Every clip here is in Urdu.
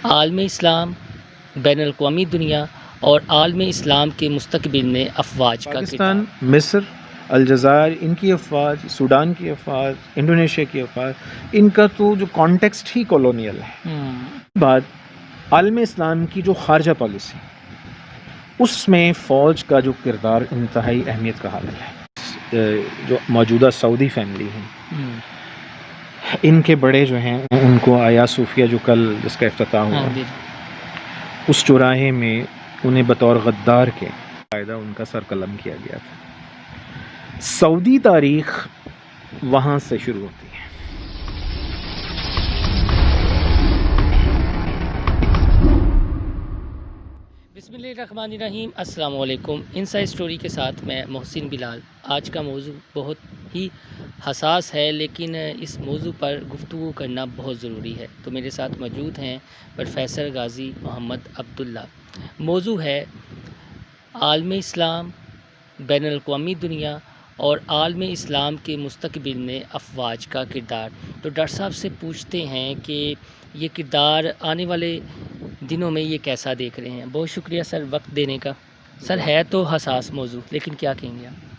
عالم اسلام، بین الاقوامی دنیا اور عالم اسلام کے مستقبل میں افواج کا پاکستان، مصر، الجزائر، ان کی افواج، سوڈان کی افواج، انڈونیشیا کی افواج، ان کا تو جو کانٹیکسٹ ہی کالونیل ہے. بعد عالم اسلام کی جو خارجہ پالیسی، اس میں فوج کا جو کردار انتہائی اہمیت کا حامل ہے. جو موجودہ سعودی فیملی ہیں، ان کے بڑے جو ہیں ان کو آیا صوفیہ جو کل جس کا افتتاح ہوا، اس چوراہے میں انہیں بطور غدار کے باقاعدہ ان کا سر قلم کیا گیا تھا. سعودی تاریخ وہاں سے شروع ہوتی ہے. بسم اللہ الرحمن الرحیم. السلام علیکم. انسائیڈ اسٹوری کے ساتھ میں محسن بلال. آج کا موضوع بہت ہی حساس ہے، لیکن اس موضوع پر گفتگو کرنا بہت ضروری ہے. تو میرے ساتھ موجود ہیں پروفیسر غازی محمد عبداللہ. موضوع ہے عالم اسلام، بین الاقوامی دنیا اور عالم اسلام کے مستقبل میں افواج کا کردار. تو ڈاکٹر صاحب سے پوچھتے ہیں کہ یہ کردار آنے والے دنوں میں یہ کیسا دیکھ رہے ہیں. بہت شکریہ سر وقت دینے کا. سر ہے تو حساس موضوع، لیکن کیا کہیں گے آپ؟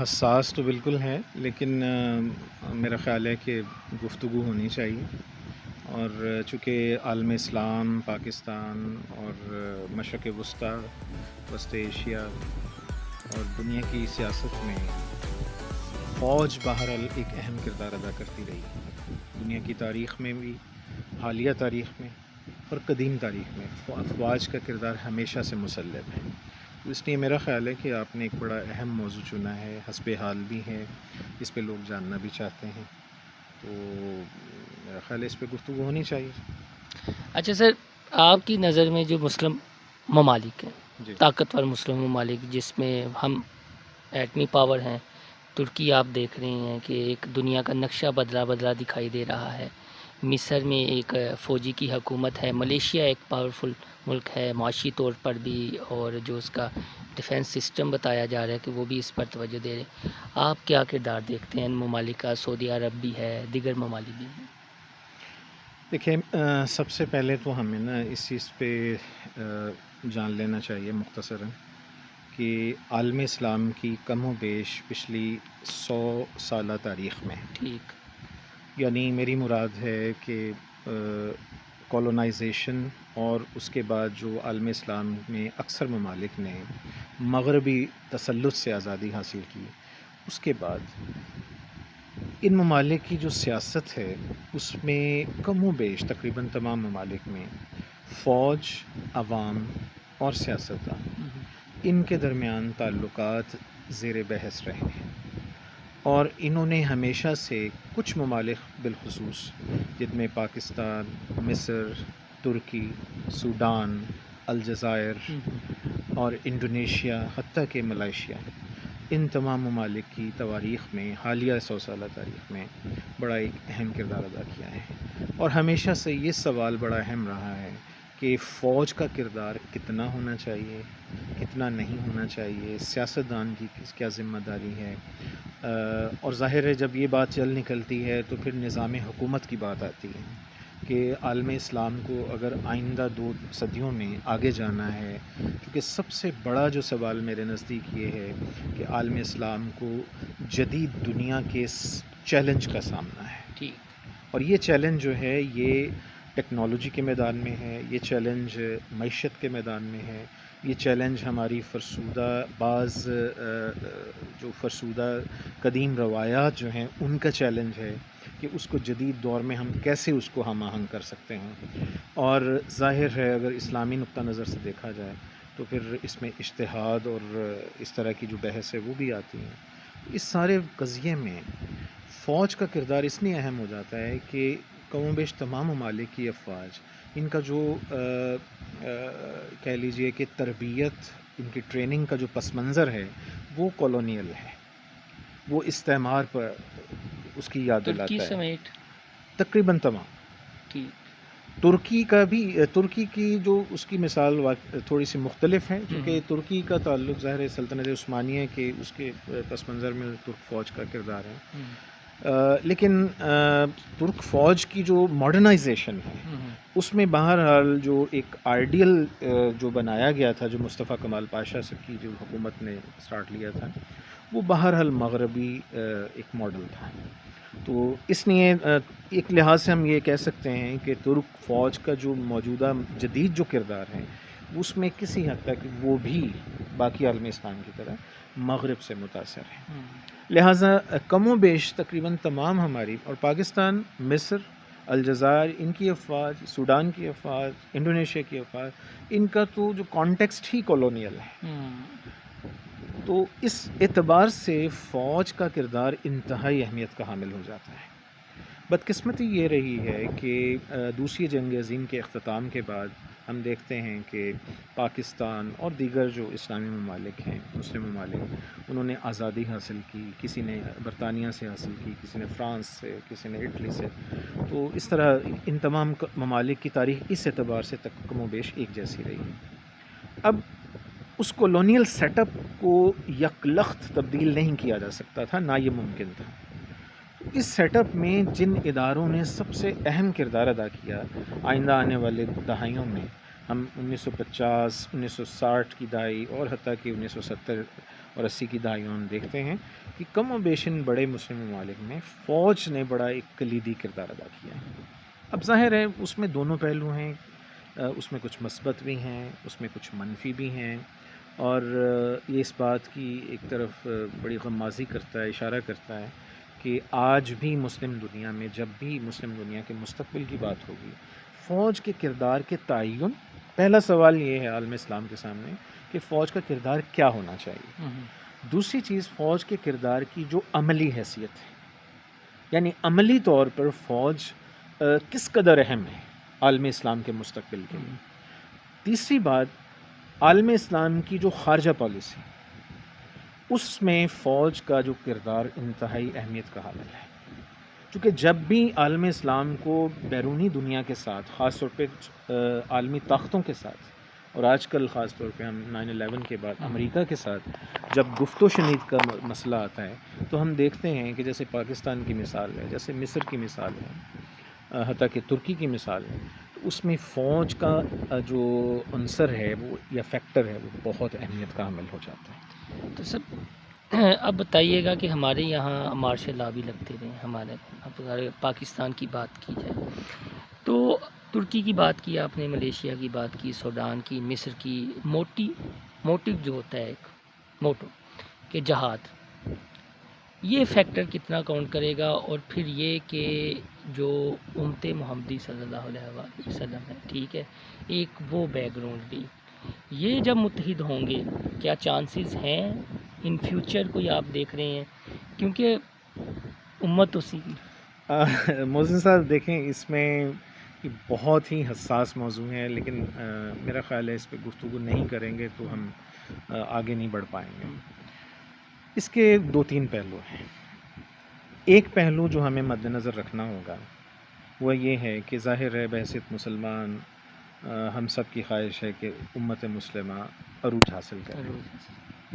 حساس تو بالکل ہے، لیکن میرا خیال ہے کہ گفتگو ہونی چاہیے. اور چونکہ عالم اسلام، پاکستان اور مشرق وسطیٰ، وسط ایشیا اور دنیا کی سیاست میں فوج بہرحال ایک اہم کردار ادا کرتی رہی ہے. دنیا کی تاریخ میں بھی، حالیہ تاریخ میں اور قدیم تاریخ میں افواج کا کردار ہمیشہ سے مسلم ہے. اس لیے میرا خیال ہے کہ آپ نے ایک بڑا اہم موضوع چنا ہے، حسب حال بھی ہے، اس پہ لوگ جاننا بھی چاہتے ہیں. تو میرا خیال ہے اس پہ گفتگو ہونی چاہیے. اچھا سر، آپ کی نظر میں جو مسلم ممالک ہیں، جی، طاقتور مسلم ممالک جس میں ہم ایٹمی پاور ہیں، ترکی آپ دیکھ رہے ہیں کہ ایک دنیا کا نقشہ بدلا دکھائی دے رہا ہے. مصر میں ایک فوجی کی حکومت ہے. ملیشیا ایک پاورفل ملک ہے معاشی طور پر بھی، اور جو اس کا ڈیفنس سسٹم بتایا جا رہا ہے کہ وہ بھی اس پر توجہ دے رہے ہیں. آپ کیا کردار دیکھتے ہیں ان ممالک کا؟ سعودی عرب بھی ہے، دیگر ممالک بھی ہیں. دیکھیں، سب سے پہلے تو ہمیں نا اس چیز پہ جان لینا چاہیے مختصراً کہ عالم اسلام کی کم و بیش پچھلی 100 سالہ تاریخ میں، ٹھیک، یعنی میری مراد ہے کہ کولونائزیشن اور اس کے بعد جو عالم اسلام میں اکثر ممالک نے مغربی تسلط سے آزادی حاصل کی، اس کے بعد ان ممالک کی جو سیاست ہے اس میں کم و بیش تقریباً تمام ممالک میں فوج، عوام اور سیاستدان، ان کے درمیان تعلقات زیر بحث رہے ہیں. اور انہوں نے ہمیشہ سے کچھ ممالک بالخصوص، جن میں پاکستان، مصر، ترکی، سوڈان، الجزائر اور انڈونیشیا، حتیٰ کہ ملائیشیا، ان تمام ممالک کی تواریخ میں، حالیہ 100 سالہ تاریخ میں بڑا ایک اہم کردار ادا کیا ہے. اور ہمیشہ سے یہ سوال بڑا اہم رہا ہے کہ فوج کا کردار کتنا ہونا چاہیے، کتنا نہیں ہونا چاہیے، سیاستدان کی کیا ذمہ داری ہے. اور ظاہر ہے جب یہ بات چل نکلتی ہے تو پھر نظام حکومت کی بات آتی ہے کہ عالم اسلام کو اگر آئندہ 2 صدیوں میں آگے جانا ہے، کیونکہ سب سے بڑا جو سوال میرے نزدیک یہ ہے کہ عالم اسلام کو جدید دنیا کے چیلنج کا سامنا ہے. ٹھیک. اور یہ چیلنج جو ہے یہ ٹیکنالوجی کے میدان میں ہے، یہ چیلنج معیشت کے میدان میں ہے، یہ چیلنج ہماری جو فرسودہ قدیم روایات جو ہیں ان کا چیلنج ہے کہ اس کو جدید دور میں ہم کیسے اس کو ہم آہنگ کر سکتے ہیں. اور ظاہر ہے اگر اسلامی نقطہ نظر سے دیکھا جائے تو پھر اس میں اجتہاد اور اس طرح کی جو بحث ہے وہ بھی آتی ہیں. اس سارے قضیے میں فوج کا کردار اس لیے اہم ہو جاتا ہے کہ کم و بیش تمام ممالک کی افواج، ان کا جو کہہ لیجئے کہ تربیت، ان کی ٹریننگ کا جو پس منظر ہے وہ کالونیل ہے، وہ استعمار پر اس کی یاد دلاتا ترکی ہے. سمیت تقریباً تمام. ترکی کا بھی، ترکی کی جو اس کی مثال تھوڑی سی مختلف ہے، کیونکہ ترکی کا تعلق ظاہر ہے سلطنت عثمانیہ کے اس کے پس منظر میں ترک فوج کا کردار ہے. لیکن ترک فوج کی جو ماڈرنائزیشن ہے اس میں بہرحال جو ایک آئیڈیل جو بنایا گیا تھا، جو مصطفیٰ کمال پاشا سے کی جو حکومت نے اسٹارٹ لیا تھا، وہ بہرحال مغربی ایک ماڈل تھا. تو اس لیے ایک لحاظ سے ہم یہ کہہ سکتے ہیں کہ ترک فوج کا جو موجودہ جدید جو کردار ہے، اس میں کسی حد تک وہ بھی باقی عالم اسلام کی طرح مغرب سے متاثر ہے. لہٰذا کم و بیش تقریباً تمام ہماری اور پاکستان، مصر، الجزائر، ان کی افواج، سوڈان کی افواج، انڈونیشیا کی افواج، ان کا تو جو کانٹیکسٹ ہی کالونیل ہے. تو اس اعتبار سے فوج کا کردار انتہائی اہمیت کا حامل ہو جاتا ہے. بدقسمتی یہ رہی ہے کہ دوسری جنگ عظیم کے اختتام کے بعد ہم دیکھتے ہیں کہ پاکستان اور دیگر جو اسلامی ممالک ہیں، مسلم ممالک، انہوں نے آزادی حاصل کی. کسی نے برطانیہ سے حاصل کی، کسی نے فرانس سے، کسی نے اٹلی سے. تو اس طرح ان تمام ممالک کی تاریخ اس اعتبار سے کم و بیش ایک جیسی رہی. اب اس کولونیل سیٹ اپ کو یکلخت تبدیل نہیں کیا جا سکتا تھا، نہ یہ ممکن تھا. اس سیٹ اپ میں جن اداروں نے سب سے اہم کردار ادا کیا آئندہ آنے والے دہائیوں میں، ہم 1950 1960 کی دہائی اور حتیٰ کہ 1970 اور 80 کی دہائیوں میں دیکھتے ہیں کہ کم و بیش ان بڑے مسلم ممالک میں فوج نے بڑا ایک کلیدی کردار ادا کیا ہے. اب ظاہر ہے اس میں دونوں پہلو ہیں، اس میں کچھ مثبت بھی ہیں، اس میں کچھ منفی بھی ہیں، اور یہ اس بات کی ایک طرف بڑی غمازی کرتا ہے، اشارہ کرتا ہے کہ آج بھی مسلم دنیا میں جب بھی مسلم دنیا کے مستقبل کی بات ہوگی، فوج کے کردار کے تعین، پہلا سوال یہ ہے عالم اسلام کے سامنے کہ فوج کا کردار کیا ہونا چاہیے. دوسری چیز فوج کے کردار کی جو عملی حیثیت ہے، یعنی عملی طور پر فوج کس قدر اہم ہے عالم اسلام کے مستقبل کے لیے. تیسری بات، عالم اسلام کی جو خارجہ پالیسی، اس میں فوج کا جو کردار انتہائی اہمیت کا حامل ہے. چونکہ جب بھی عالم اسلام کو بیرونی دنیا کے ساتھ، خاص طور پہ عالمی طاقتوں کے ساتھ، اور آج کل خاص طور پہ ہم 9/11 کے بعد امریکہ کے ساتھ جب گفت و شنید کا مسئلہ آتا ہے، تو ہم دیکھتے ہیں کہ جیسے پاکستان کی مثال ہے، جیسے مصر کی مثال ہے، حتیٰ کہ ترکی کی مثال ہے، تو اس میں فوج کا جو عنصر ہے وہ یا فیکٹر ہے وہ بہت اہمیت کا حامل ہو جاتا ہے. تو سب اب بتائیے گا کہ ہمارے یہاں مارشل لا بھی لگتے رہے ہیں. اب اگر پاکستان کی بات کی جائے تو ترکی کی بات کی آپ نے، ملیشیا کی بات کی، سوڈان کی، مصر کی. موٹیو جو ہوتا ہے ایک موٹو کہ جہاد، یہ فیکٹر کتنا کاؤنٹ کرے گا؟ اور پھر یہ کہ جو امت محمدی صلی اللہ علیہ وسلم ہے، ٹھیک ہے، ایک وہ بیک گراؤنڈ بھی، یہ جب متحد ہوں گے کیا چانسز ہیں ان فیوچر کوئی آپ دیکھ رہے ہیں؟ کیونکہ امت اسی کی. محسن صاحب دیکھیں، اس میں یہ بہت ہی حساس موضوع ہے، لیکن میرا خیال ہے اس پہ گفتگو نہیں کریں گے تو ہم آگے نہیں بڑھ پائیں گے. اس کے 2-3 پہلو ہیں. ایک پہلو جو ہمیں مد نظر رکھنا ہوگا وہ یہ ہے کہ ظاہر ہے بحیثیت مسلمان ہم سب کی خواہش ہے کہ امت مسلمہ عروج حاصل کرے.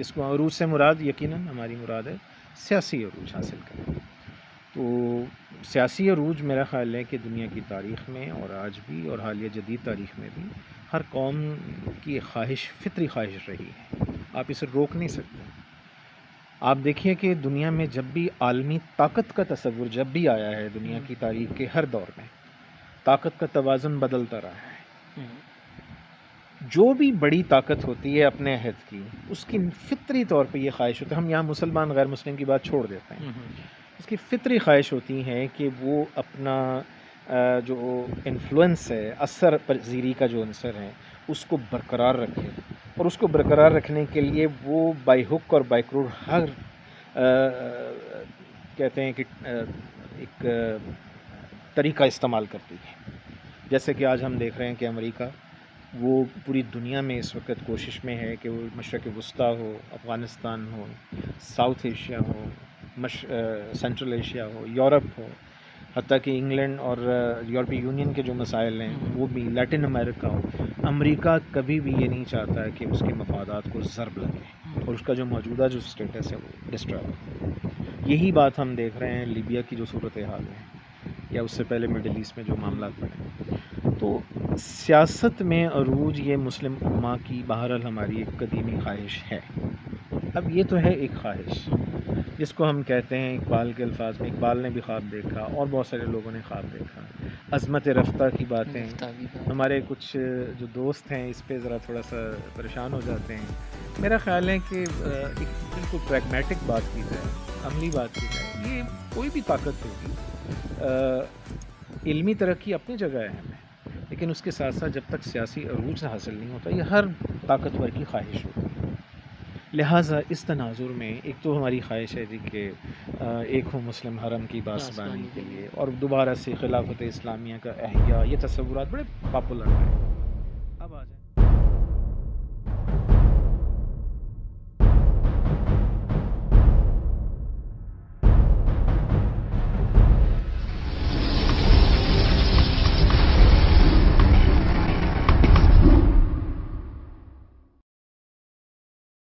اس کو عروج سے مراد یقیناً ہماری مراد ہے سیاسی عروج حاصل کرے. تو سیاسی عروج میرا خیال ہے کہ دنیا کی تاریخ میں اور آج بھی اور حالیہ جدید تاریخ میں بھی ہر قوم کی ایک خواہش، فطری خواہش رہی ہے. آپ اسے روک نہیں سکتے. آپ دیکھیے کہ دنیا میں جب بھی عالمی طاقت کا تصور جب بھی آیا ہے، دنیا کی تاریخ کے ہر دور میں طاقت کا توازن بدلتا رہا ہے. جو بھی بڑی طاقت ہوتی ہے اپنے عہد کی، اس کی فطری طور پہ یہ خواہش ہوتی ہے، ہم یہاں مسلمان غیر مسلم کی بات چھوڑ دیتے ہیں، اس کی فطری خواہش ہوتی ہے کہ وہ اپنا جو انفلوئنس ہے، اثر پذیری کا جو عنصر ہے، اس کو برقرار رکھے. اور اس کو برقرار رکھنے کے لیے وہ بائی ہک اور بائی کروک ہر کہتے ہیں کہ ایک طریقہ استعمال کرتی ہے. جیسے کہ آج ہم دیکھ رہے ہیں کہ امریکہ وہ پوری دنیا میں اس وقت کوشش میں ہے کہ وہ مشرق وسطیٰ ہو، افغانستان ہو، ساؤتھ ایشیا ہو، سینٹرل ایشیا ہو، یورپ ہو، حتیٰ کہ انگلینڈ اور یورپی یونین کے جو مسائل ہیں وہ بھی، لیٹن امریکہ ہو. امریکہ کبھی بھی یہ نہیں چاہتا ہے کہ اس کے مفادات کو ضرب لگے اور اس کا جو موجودہ جو اسٹیٹس ہے وہ ڈسٹرائے ہو. یہی بات ہم دیکھ رہے ہیں لیبیا کی جو صورتحال ہے، یا اس سے پہلے مڈل ایسٹ میں جو معاملات پڑے. تو سیاست میں عروج یہ مسلم امہ کی بہرحال ہماری ایک قدیمی خواہش ہے. اب یہ تو ہے ایک خواہش جس کو ہم کہتے ہیں اقبال کے الفاظ میں، اقبال نے بھی خواب دیکھا اور بہت سارے لوگوں نے خواب دیکھا. عظمت رفتہ کی باتیں رفتہ کی بات. ہمارے کچھ جو دوست ہیں اس پہ ذرا تھوڑا سا پریشان ہو جاتے ہیں. میرا خیال ہے کہ ایک بالکل پریگمیٹک بات کی جائے، عملی بات کی جائے، یہ کوئی بھی طاقت ہوگی. علمی ترقی اپنی جگہ اہم ہے، لیکن اس کے ساتھ ساتھ جب تک سیاسی عروج حاصل نہیں ہوتا، یہ ہر طاقتور کی خواہش ہوتی ہے. لہٰذا اس تناظر میں ایک تو ہماری خواہش ہے جی کہ ایک ہو مسلم حرم کی پاسبانی کے لیے، اور دوبارہ سے خلافت اسلامیہ کا احیاء، یہ تصورات بڑے پاپولر ہیں.